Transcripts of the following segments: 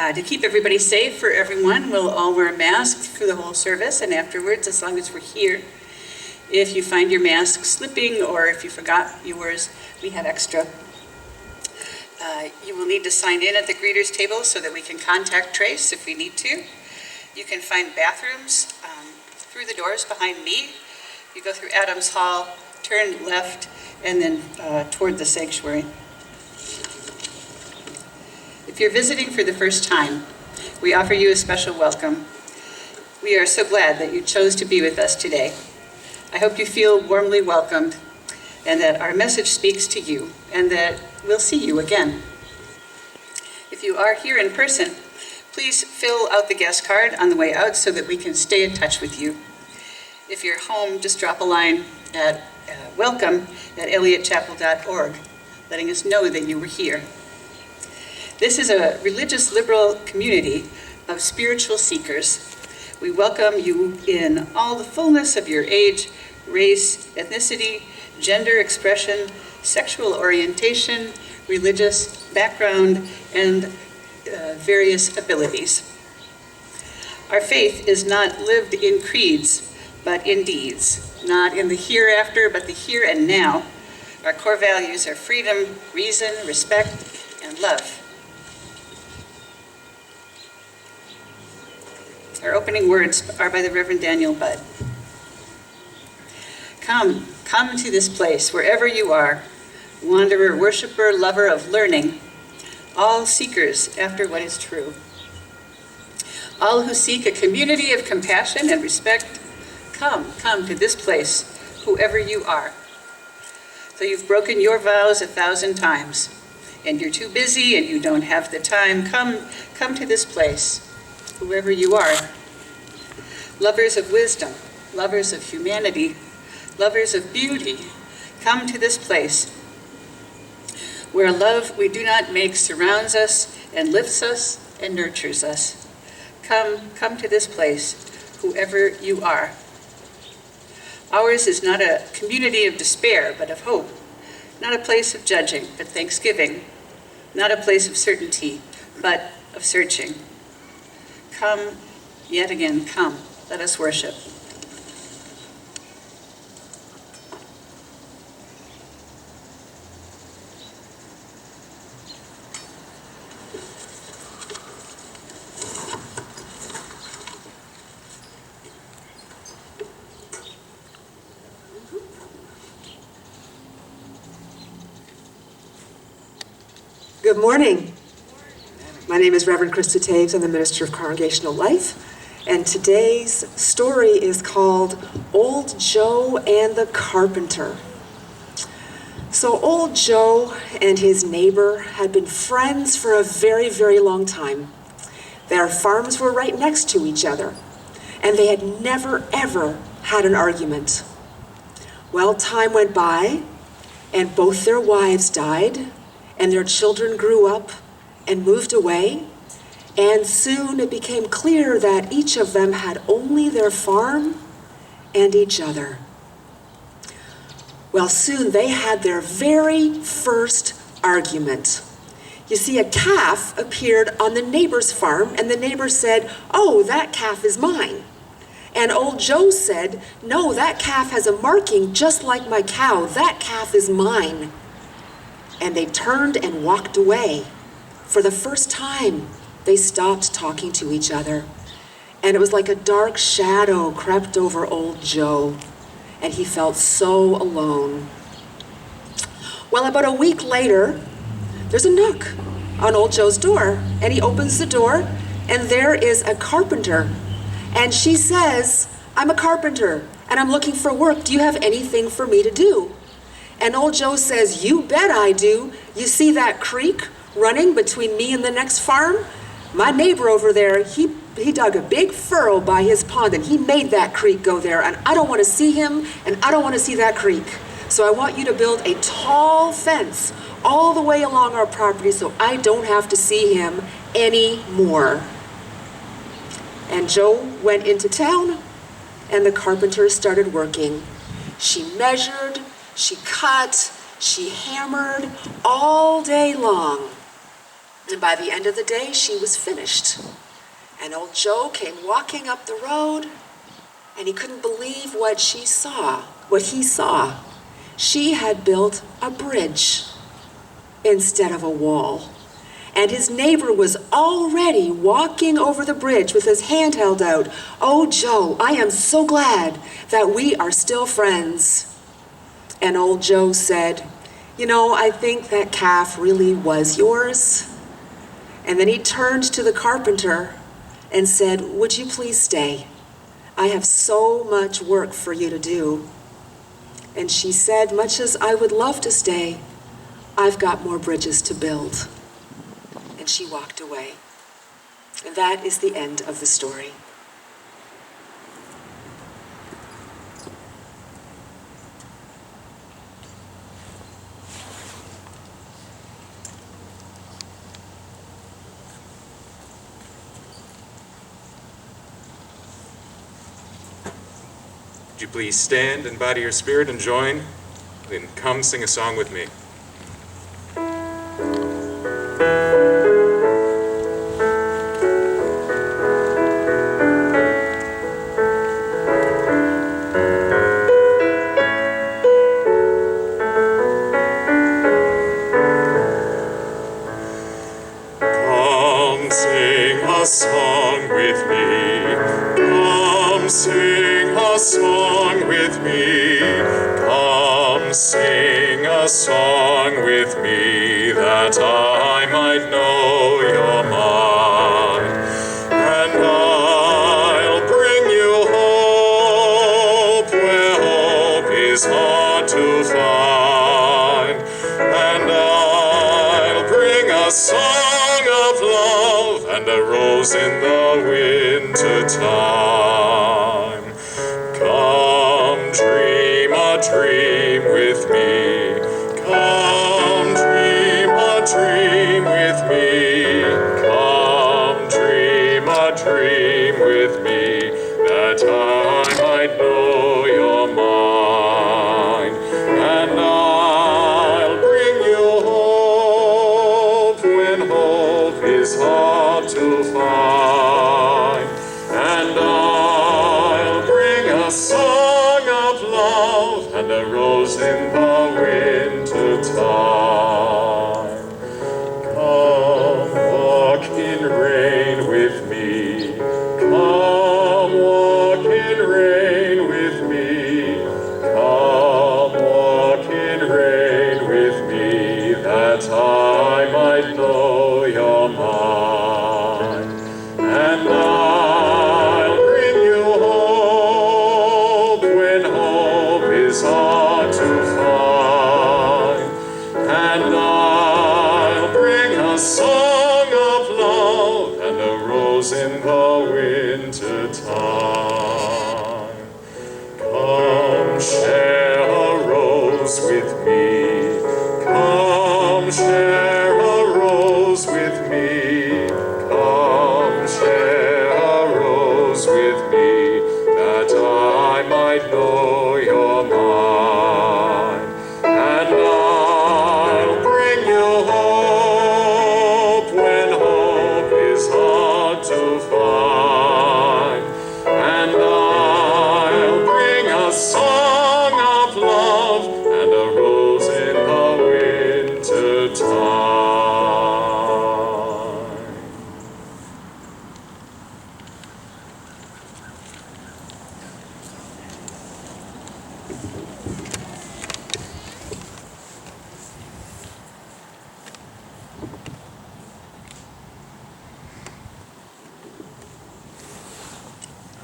To keep everybody safe for everyone, we'll all wear masks through the whole service and afterwards, as long as we're here. If you find your mask slipping or if you forgot yours, we have extra. You will need to sign in at the greeters table so that we can contact trace if we need to. You can find bathrooms through the doors behind me. You go through Adams Hall, turn left, and then toward the sanctuary. If you're visiting for the first time, we offer you a special welcome. We are so glad that you chose to be with us today. I hope you feel warmly welcomed and that our message speaks to you and that we'll see you again. If you are here in person, please fill out the guest card on the way out so that we can stay in touch with you. If you're home, just drop a line at welcome@eliotchapel.org, letting us know that you were here. This is a religious liberal community of spiritual seekers. We welcome you in all the fullness of your age, race, ethnicity, gender expression, sexual orientation, religious background, and various abilities. Our faith is not lived in creeds, but in deeds, not in the hereafter, but the here and now. Our core values are freedom, reason, respect, and love. Our opening words are by the Reverend Daniel Budd. Come to this place, wherever you are, wanderer, worshiper, lover of learning, all seekers after what is true. All who seek a community of compassion and respect, come to this place, whoever you are. Though you've broken your vows 1,000 times, and you're too busy and you don't have the time, come to this place, whoever you are. Lovers of wisdom, lovers of humanity, lovers of beauty, come to this place where love we do not make surrounds us and lifts us and nurtures us. Come to this place, whoever you are. Ours is not a community of despair, but of hope, not a place of judging, but thanksgiving, not a place of certainty, but of searching. Come, yet again, come, let us worship. Good morning. My name is Reverend Krista Taves. I'm the Minister of Congregational Life. And today's story is called Old Joe and the Carpenter. So Old Joe and his neighbor had been friends for a very, very long time. Their farms were right next to each other, and they had never, ever had an argument. Well, time went by, and both their wives died, and their children grew up and moved away, and soon it became clear that each of them had only their farm and each other. Well, soon they had their very first argument. You see, a calf appeared on the neighbor's farm, and the neighbor said, "Oh, that calf is mine." And Old Joe said, "No, that calf has a marking just like my cow. That calf is mine." And they turned and walked away. For the first time, they stopped talking to each other. And it was like a dark shadow crept over Old Joe, and he felt so alone. Well, about a week later, there's a knock on Old Joe's door, and he opens the door, and there is a carpenter. And she says, "I'm a carpenter, and I'm looking for work. Do you have anything for me to do?" And Old Joe says, "You bet I do. You see that creek running between me and the next farm? My neighbor over there, he dug a big furrow by his pond, and he made that creek go there, and I don't want to see him, and I don't want to see that creek. So I want you to build a tall fence all the way along our property so I don't have to see him anymore." And Joe went into town, and the carpenter started working. She measured, she cut, she hammered all day long. And by the end of the day, she was finished. And old Joe came walking up the road, and he couldn't believe what he saw. She had built a bridge instead of a wall. And his neighbor was already walking over the bridge with his hand held out. "Oh, Joe, I am so glad that we are still friends." And old Joe said, "You know, I think that calf really was yours." And then he turned to the carpenter and said, "Would you please stay? I have so much work for you to do." And she said, "Much as I would love to stay, I've got more bridges to build." And she walked away. And that is the end of the story. Would you please stand and bow to your spirit and join? Then come sing a song with me. Come sing a song with me. Come sing a song with me. Come sing a song with me, that I might know your mind. And I'll bring you hope where hope is hard to find. And I'll bring a song of love and a rose in the winter time. Come dream a dream with me. Come dream a dream with me. Come dream a dream with me, that I might know your mind. And I'll bring you hope when hope is hard to find. And I'll bring a song of love and a rose in the winter time. Come walk in rain with me. Come walk in rain with me. Come walk in rain with me, that I might know your mind. And I'll bring you hope when hope is hard to find. And I'll bring a song of love and a rose in the winter time. Come share a rose with me. Come share a rose with me. Come share a rose with me, that I might know your mind. And I'll bring you hope when hope is hard to find. And I'll bring a song of love and a rose in the winter time.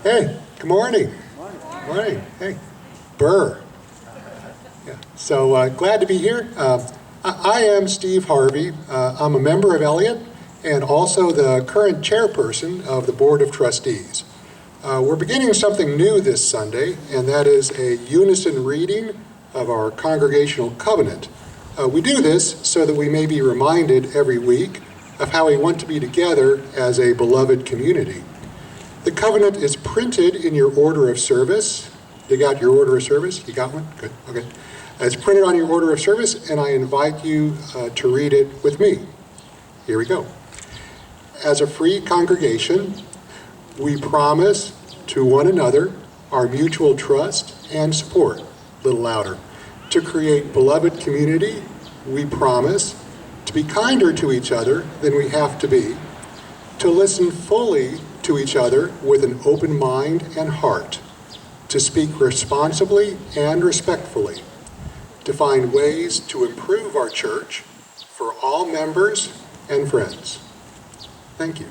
Hey, good morning. Morning. Hey, Burr. Yeah. So glad to be here. I am Steve Harvey. I'm a member of Eliot and also the current chairperson of the Board of Trustees. We're beginning something new this Sunday, and that is a unison reading of our congregational covenant. We do this so that we may be reminded every week of how we want to be together as a beloved community. The covenant is printed in your order of service. You got your order of service? You got one? Good, okay. It's printed on your order of service, and I invite you to read it with me. Here we go. As a free congregation, we promise to one another our mutual trust and support. A little louder. To create beloved community, we promise to be kinder to each other than we have to be, to listen fully to each other with an open mind and heart, to speak responsibly and respectfully, to find ways to improve our church for all members and friends. Thank you.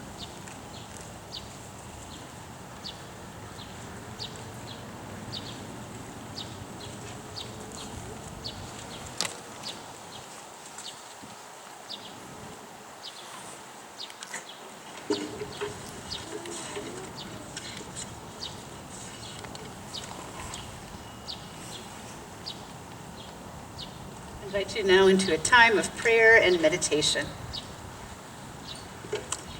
I invite you now into a time of prayer and meditation.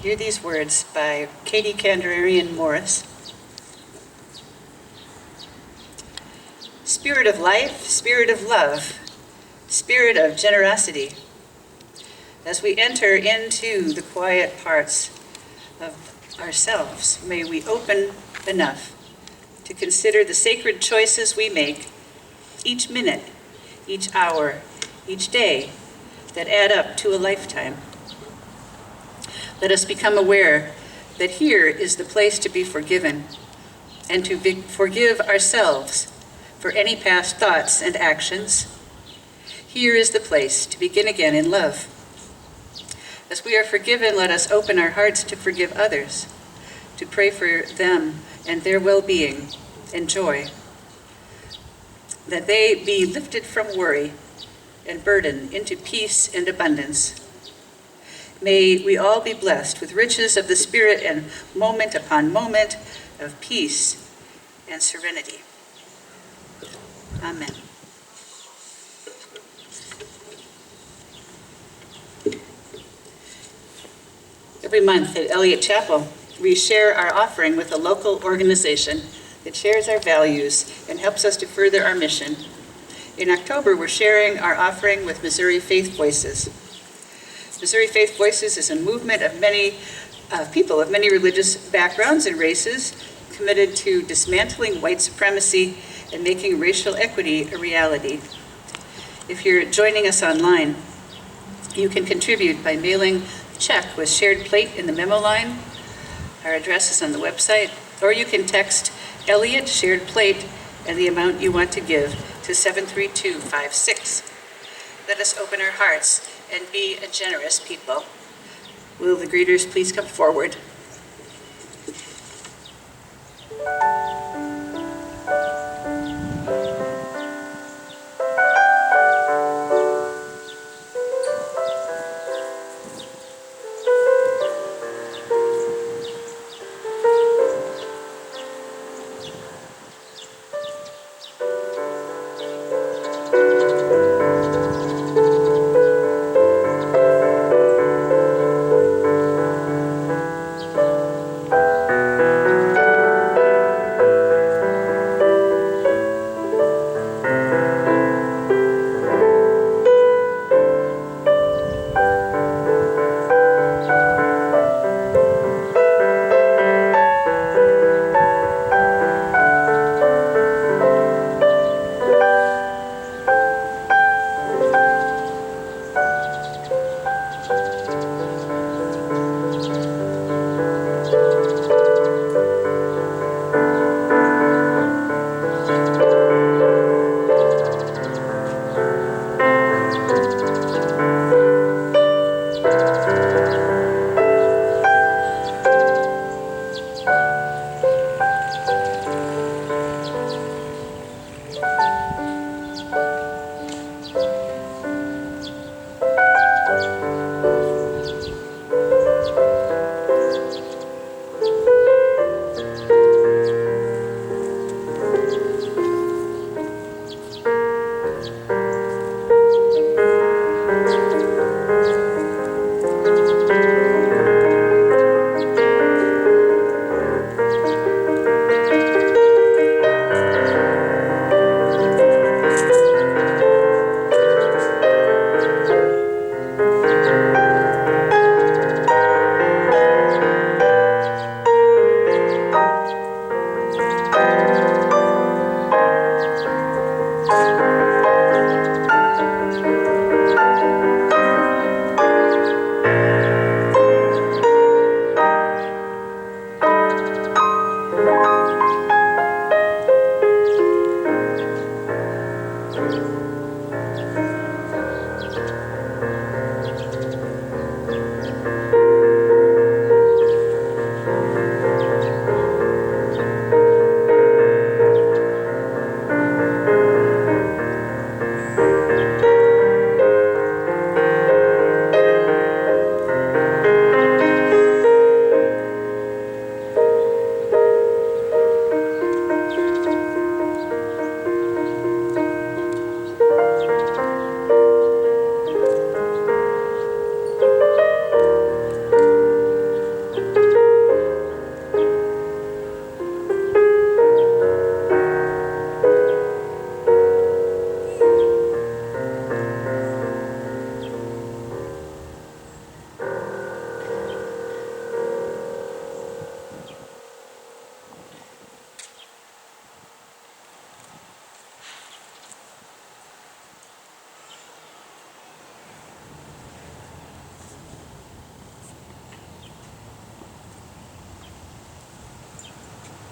Hear these words by Katie Kandarian Morris. Spirit of life, spirit of love, spirit of generosity, as we enter into the quiet parts of ourselves, may we open enough to consider the sacred choices we make each minute, each hour, each day that add up to a lifetime. Let us become aware that here is the place to be forgiven and to forgive ourselves for any past thoughts and actions. Here is the place to begin again in love. As we are forgiven, let us open our hearts to forgive others, to pray for them and their well-being and joy, that they be lifted from worry and burden into peace and abundance. May we all be blessed with riches of the Spirit and moment upon moment of peace and serenity. Amen. Every month at Eliot Chapel, we share our offering with a local organization that shares our values and helps us to further our mission. In October, we're sharing our offering with Missouri Faith Voices. Missouri Faith Voices is a movement of many people of many religious backgrounds and races committed to dismantling white supremacy and making racial equity a reality. If you're joining us online, you can contribute by mailing a check with shared plate in the memo line. Our address is on the website, or you can text Eliot shared plate and the amount you want to give to 73256. Let us open our hearts and be a generous people. Will the greeters please come forward?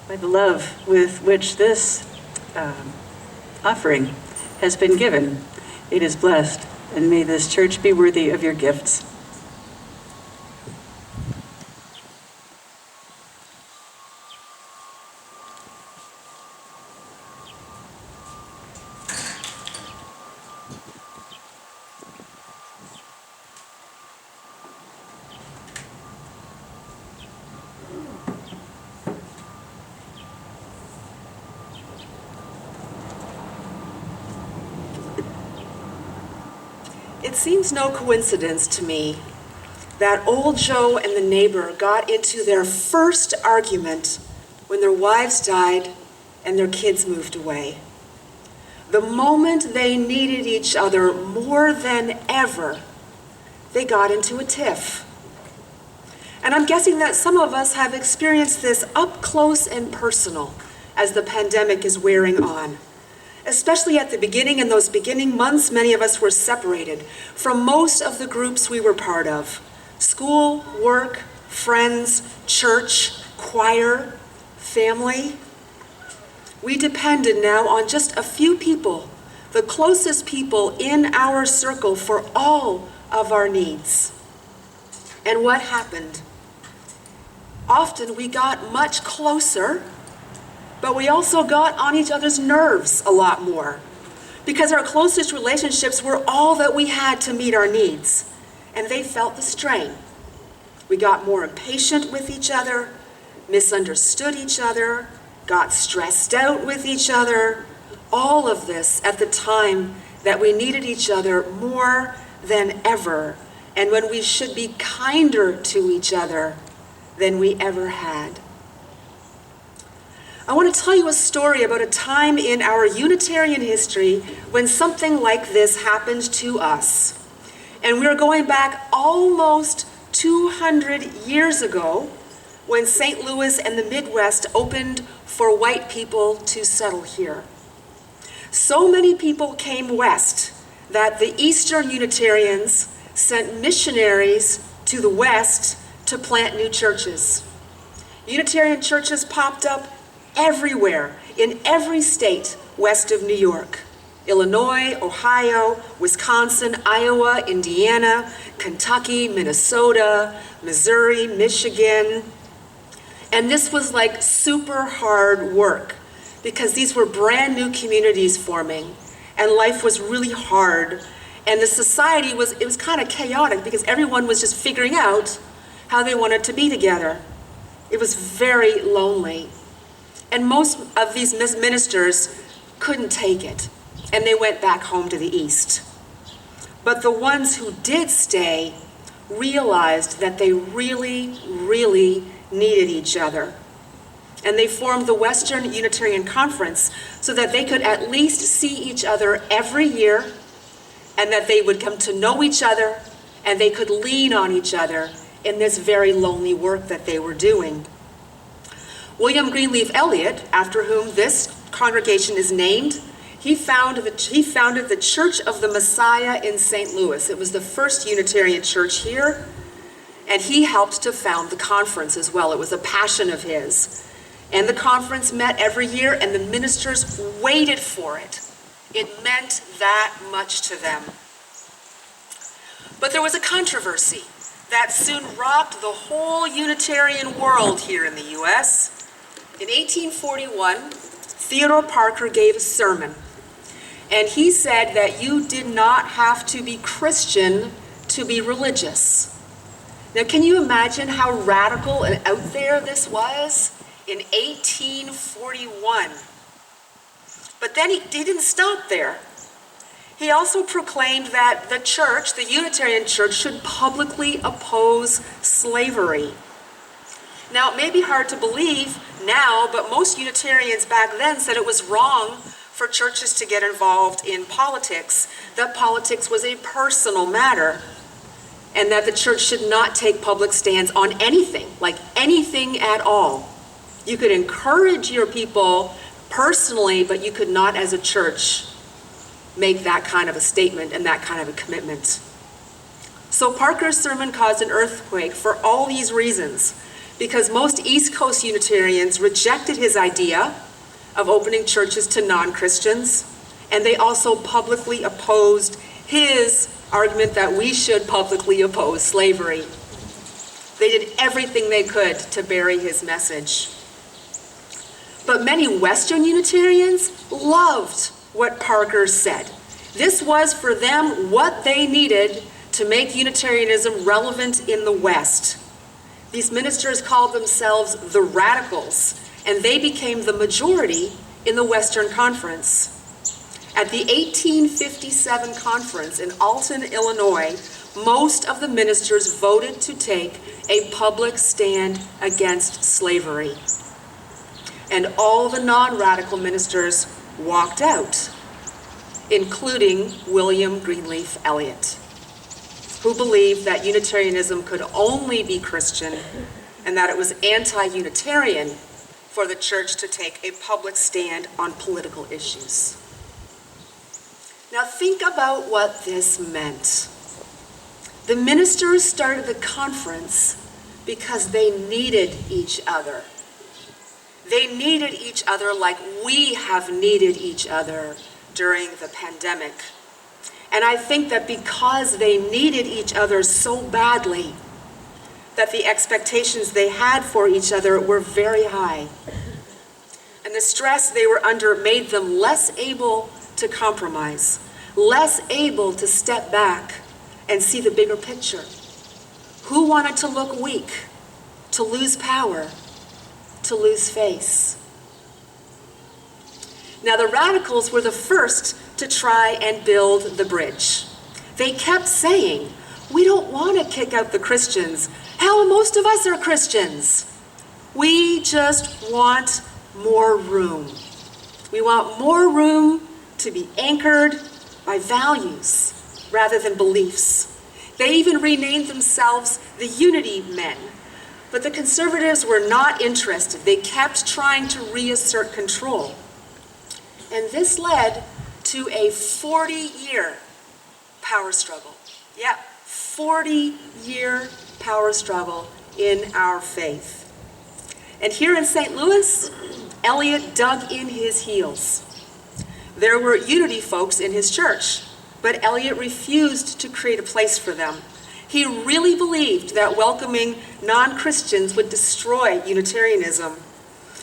by the love with which this offering has been given. It is blessed, and may this church be worthy of your gifts. It seems no coincidence to me that old Joe and the neighbor got into their first argument when their wives died and their kids moved away. The moment they needed each other more than ever, they got into a tiff. And I'm guessing that some of us have experienced this up close and personal as the pandemic is wearing on. Especially at the beginning, in those beginning months, many of us were separated from most of the groups we were part of. School, work, friends, church, choir, family. We depended now on just a few people, the closest people in our circle, for all of our needs. And what happened? Often we got much closer, but we also got on each other's nerves a lot more, because our closest relationships were all that we had to meet our needs, and they felt the strain. We got more impatient with each other, misunderstood each other, got stressed out with each other, all of this at the time that we needed each other more than ever, and when we should be kinder to each other than we ever had. I want to tell you a story about a time in our Unitarian history when something like this happened to us. And we're going back almost 200 years ago when St. Louis and the Midwest opened for white people to settle here. So many people came west that the Eastern Unitarians sent missionaries to the West to plant new churches. Unitarian churches popped up everywhere, in every state west of New York. Illinois, Ohio, Wisconsin, Iowa, Indiana, Kentucky, Minnesota, Missouri, Michigan. And this was like super hard work because these were brand new communities forming and life was really hard. And the society it was kind of chaotic because everyone was just figuring out how they wanted to be together. It was very lonely. And most of these ministers couldn't take it, and they went back home to the East. But the ones who did stay realized that they really, really needed each other. And they formed the Western Unitarian Conference so that they could at least see each other every year, and that they would come to know each other, and they could lean on each other in this very lonely work that they were doing. William Greenleaf Eliot, after whom this congregation is named, he founded the Church of the Messiah in St. Louis. It was the first Unitarian church here, and he helped to found the conference as well. It was a passion of his. And the conference met every year, and the ministers waited for it. It meant that much to them. But there was a controversy that soon rocked the whole Unitarian world here in the U.S. In 1841, Theodore Parker gave a sermon, and he said that you did not have to be Christian to be religious. Now, can you imagine how radical and out there this was in 1841? But then he didn't stop there. He also proclaimed that the church, the Unitarian Church, should publicly oppose slavery. Now, it may be hard to believe now, but most Unitarians back then said it was wrong for churches to get involved in politics, that politics was a personal matter, and that the church should not take public stands on anything, like anything at all. You could encourage your people personally, but you could not as a church make that kind of a statement and that kind of a commitment. So Parker's sermon caused an earthquake for all these reasons. because most East Coast Unitarians rejected his idea of opening churches to non-Christians, and they also publicly opposed his argument that we should publicly oppose slavery. They did everything they could to bury his message. But many Western Unitarians loved what Parker said. This was for them what they needed to make Unitarianism relevant in the West. These ministers called themselves the Radicals, and they became the majority in the Western Conference. At the 1857 conference in Alton, Illinois, most of the ministers voted to take a public stand against slavery. And all the non-radical ministers walked out, including William Greenleaf Eliot, who believed that Unitarianism could only be Christian and that it was anti-Unitarian for the church to take a public stand on political issues. Now think about what this meant. The ministers started the conference because they needed each other. They needed each other like we have needed each other during the pandemic. And I think that because they needed each other so badly, that the expectations they had for each other were very high. And the stress they were under made them less able to compromise, less able to step back and see the bigger picture. Who wanted to look weak, to lose power, to lose face? Now, the radicals were the first to try and build the bridge. They kept saying, we don't want to kick out the Christians. Hell, most of us are Christians. We just want more room. We want more room to be anchored by values rather than beliefs. They even renamed themselves the Unity Men. But the conservatives were not interested. They kept trying to reassert control. And this led to a 40-year power struggle. Yeah, 40-year power struggle in our faith. And here in St. Louis, Eliot dug in his heels. There were Unity folks in his church, but Eliot refused to create a place for them. He really believed that welcoming non-Christians would destroy Unitarianism.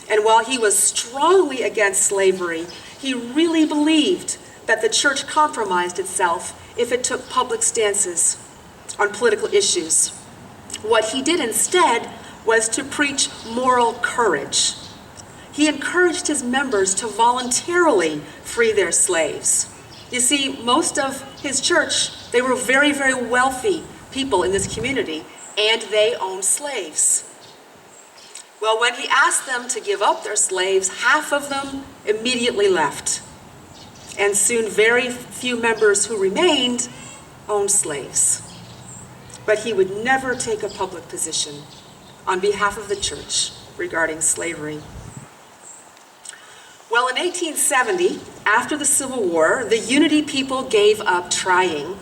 And while he was strongly against slavery, he really believed that the church compromised itself if it took public stances on political issues. What he did instead was to preach moral courage. He encouraged his members to voluntarily free their slaves. You see, most of his church, they were very, very wealthy people in this community, and they owned slaves. Well, when he asked them to give up their slaves, half of them immediately left. And soon very few members who remained owned slaves. But he would never take a public position on behalf of the church regarding slavery. Well, in 1870, after the Civil War, the Unity people gave up trying,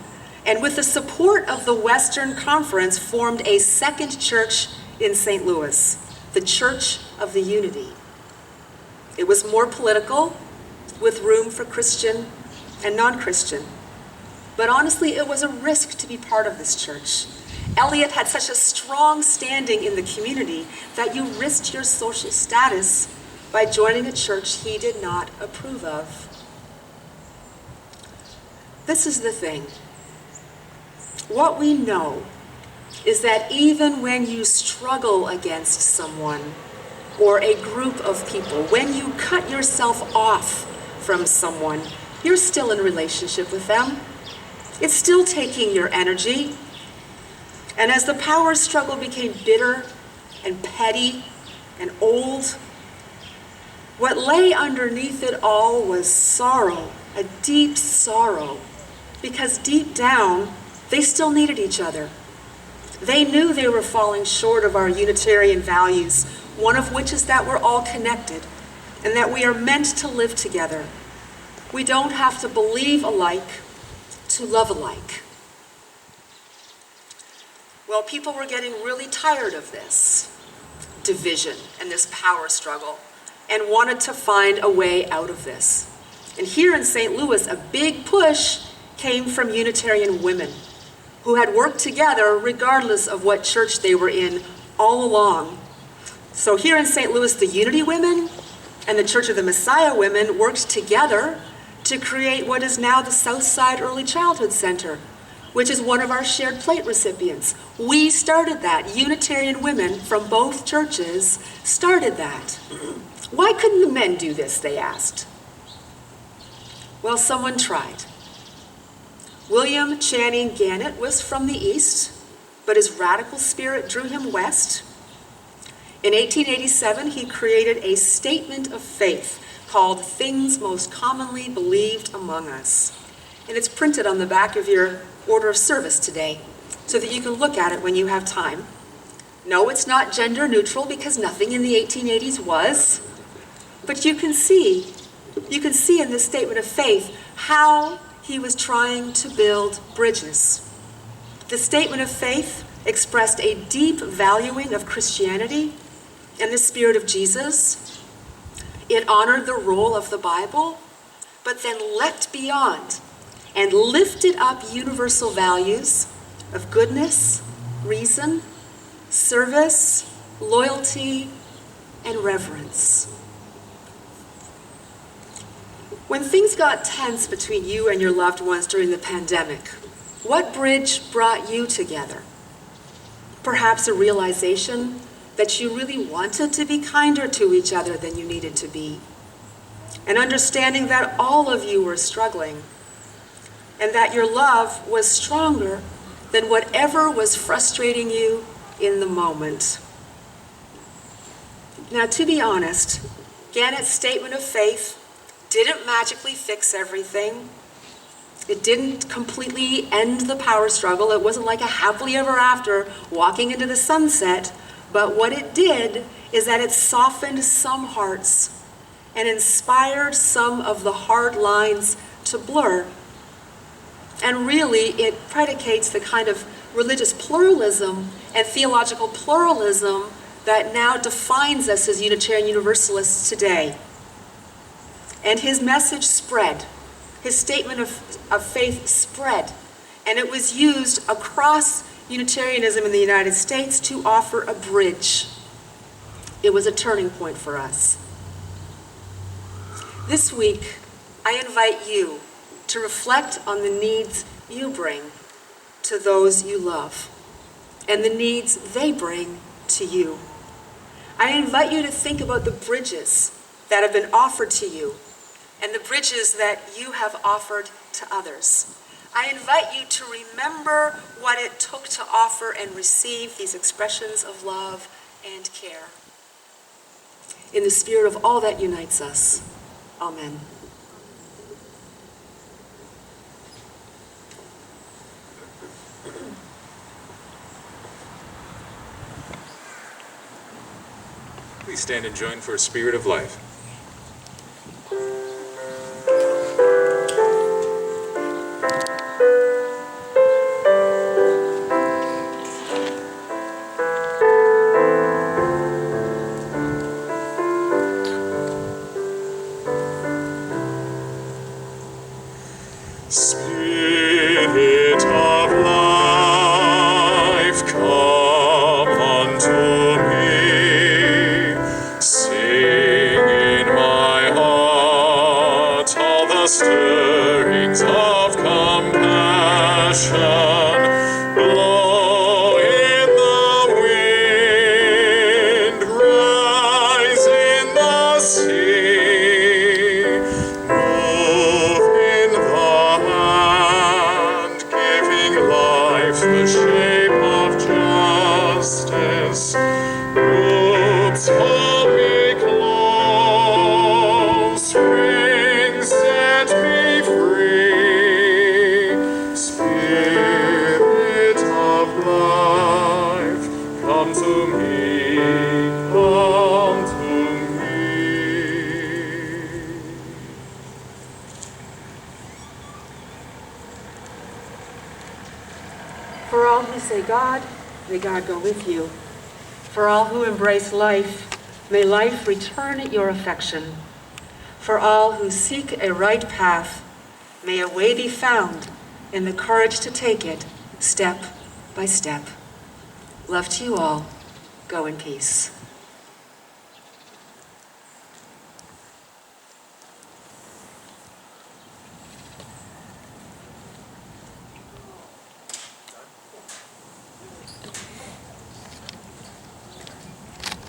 and with the support of the Western Conference, formed a second church in St. Louis, the Church of the Unity. It was more political, with room for Christian and non-Christian. But honestly, it was a risk to be part of this church. Eliot had such a strong standing in the community that you risked your social status by joining a church he did not approve of. This is the thing. What we know is that even when you struggle against someone or a group of people, when you cut yourself off from someone, you're still in relationship with them. It's still taking your energy. And as the power struggle became bitter and petty and old, what lay underneath it all was sorrow, a deep sorrow, because deep down, they still needed each other. They knew they were falling short of our Unitarian values, one of which is that we're all connected and that we are meant to live together. We don't have to believe alike to love alike. Well, people were getting really tired of this. division and this power struggle and wanted to find a way out of this. And here in St. Louis, a big push came from Unitarian women who had worked together regardless of what church they were in all along. So here in St. Louis, the Unity women and the Church of the Messiah women worked together to create what is now the Southside Early Childhood Center, which is one of our shared plate recipients. We started that. Unitarian women from both churches started that. Why couldn't the men do this, they asked. Well, someone tried. William Channing Gannett was from the East, but his radical spirit drew him west. In 1887, he created a statement of faith called Things Most Commonly Believed Among Us. And it's printed on the back of your order of service today so that you can look at it when you have time. No, it's not gender neutral because nothing in the 1880s was, but you can see in this statement of faith how he was trying to build bridges. The statement of faith expressed a deep valuing of Christianity and the spirit of Jesus. It honored the role of the Bible, but then leapt beyond and lifted up universal values of goodness, reason, service, loyalty, and reverence. When things got tense between you and your loved ones during the pandemic, what bridge brought you together? Perhaps a realization that you really wanted to be kinder to each other than you needed to be. An understanding that all of you were struggling and that your love was stronger than whatever was frustrating you in the moment. Now, to be honest, Gannett's statement of faith didn't magically fix everything. It didn't completely end the power struggle. It wasn't like a happily ever after walking into the sunset. But what it did is that it softened some hearts and inspired some of the hard lines to blur. And really, it predicates the kind of religious pluralism and theological pluralism that now defines us as Unitarian Universalists today. And his message spread. His statement of faith spread. And it was used across Unitarianism in the United States to offer a bridge. It was a turning point for us. This week, I invite you to reflect on the needs you bring to those you love and the needs they bring to you. I invite you to think about the bridges that have been offered to you and the bridges that you have offered to others. I invite you to remember what it took to offer and receive these expressions of love and care. In the spirit of all that unites us, amen. Please stand and join for a spirit of life. Spirit of life, come unto me. Sing in my heart all the stirrings of compassion. Blow in the wind, rise in the sea. Move in the hand, giving life the shape of justice. Roots hold me close, springs set me free. Spirit of life, come to me, come to me. For all who say God, may God go with you. For all who embrace life, may life return your affection. For all who seek a right path, may a way be found in the courage to take it step by step. Love to you all. Go in peace.